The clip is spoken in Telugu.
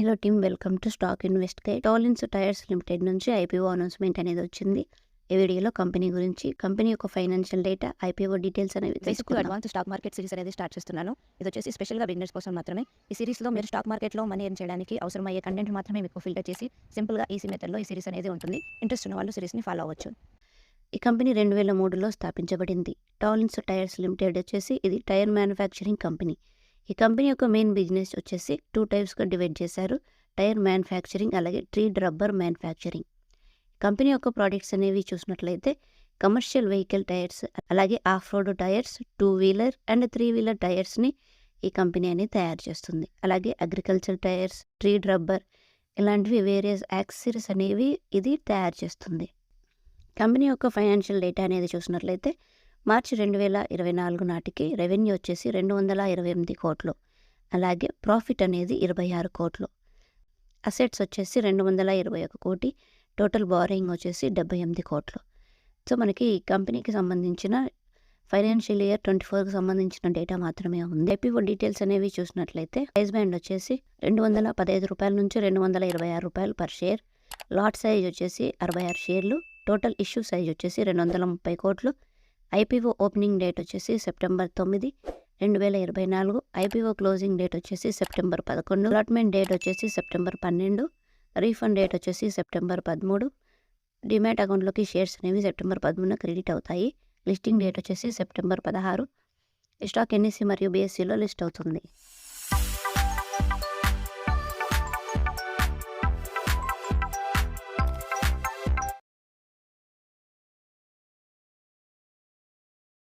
Hello team, welcome to stock invest guide. Tolins Tyres Limited నుంచి ఐపీఓ అనౌన్స్మెంట్ అనేది వచ్చింది. ఈ వీడియోలో కంపెనీ గురించి, కంపెనీ యొక్క ఫైనాన్షియల్ డేటా, ఐపీఓ డీటెయిల్స్ అనేవి తెలుసుకుందాం. అడ్వాన్స్ స్టాక్ మార్కెట్ సిరీస్ అనేది స్టార్ట్ చేస్తున్నాను. ఇది వచ్చేసి స్పెషల్గా బిజినెస్ కోసం మాత్రమే. ఈ సిరీస్లో మీరు స్టాక్ మార్కెట్లో మనీ ఎర్న్ చేయడానికి అవసరమయ్యే కంటెంట్ మాత్రమే మీకు ఫిల్టర్ చేసి సింపుల్గా ఈజీ మెథడ్లో ఈ సిరీస్ అనేది ఉంటుంది. ఇంట్రెస్ట్ ఉన్న వాళ్ళు సిరీస్ని ఫాలో అవ్వచ్చు. ఈ కంపెనీ 2003లో స్థాపించబడింది. టాలిన్స్ టైర్స్ లిమిటెడ్ వచ్చేసి ఇది టైర్ మ్యానుఫ్యాక్చరింగ్ కంపెనీ. ఈ కంపెనీ యొక్క మెయిన్ బిజినెస్ వచ్చేసి 2 టైప్స్గా డివైడ్ చేశారు: టైర్ మ్యానుఫ్యాక్చరింగ్, అలాగే ట్రీడ్ రబ్బర్ మ్యానుఫ్యాక్చరింగ్. కంపెనీ యొక్క ప్రోడక్ట్స్ అనేవి చూసినట్లయితే కమర్షియల్ వెహికల్ టైర్స్, అలాగే off road tyres, 2 wheeler and 3 wheeler టైర్స్ని ఈ కంపెనీ అనేది తయారు చేస్తుంది. అలాగే అగ్రికల్చర్ టైర్స్, ట్రీడ్ రబ్బర్ ఇలాంటివి వేరియస్ యాక్సెసరీస్ అనేవి ఇది తయారు చేస్తుంది. కంపెనీ యొక్క ఫైనాన్షియల్ డేటా అనేది చూసినట్లయితే మార్చి 2024 నాటికి రెవెన్యూ వచ్చేసి 228 కోట్లు, అలాగే ప్రాఫిట్ అనేది 26 కోట్లు, అసెట్స్ వచ్చేసి 221 కోటి, టోటల్ బారోయింగ్ వచ్చేసి 78 కోట్లు. సో మనకి ఈ కంపెనీకి సంబంధించిన ఫైనాన్షియల్ ఇయర్ 24కి సంబంధించిన డేటా మాత్రమే ఉంది. ఐపీఓ డీటెయిల్స్ అనేవి చూసినట్లయితే ప్రైస్ బ్యాండ్ వచ్చేసి ₹215 నుంచి ₹226 పర్ షేర్, లాట్ సైజ్ వచ్చేసి 66 షేర్లు, టోటల్ ఇష్యూ సైజ్ వచ్చేసి 230 కోట్లు. ఐపీఓ ఓపెనింగ్ డేట్ వచ్చేసి సెప్టెంబర్ 9, 2024. ఐపీఓ క్లోజింగ్ డేట్ వచ్చేసి సెప్టెంబర్ 11, అలాట్మెంట్ డేట్ వచ్చేసి సెప్టెంబర్ 12, రీఫండ్ డేట్ వచ్చేసి సెప్టెంబర్ 13. డిమాట్ అకౌంట్లోకి షేర్స్ అనేవి సెప్టెంబర్ 13 క్రెడిట్ అవుతాయి. లిస్టింగ్ డేట్ వచ్చేసి సెప్టెంబర్ 16. స్టాక్ ఎన్ఎస్సీ మరియు బీఎస్సీలో లిస్ట్ అవుతుంది.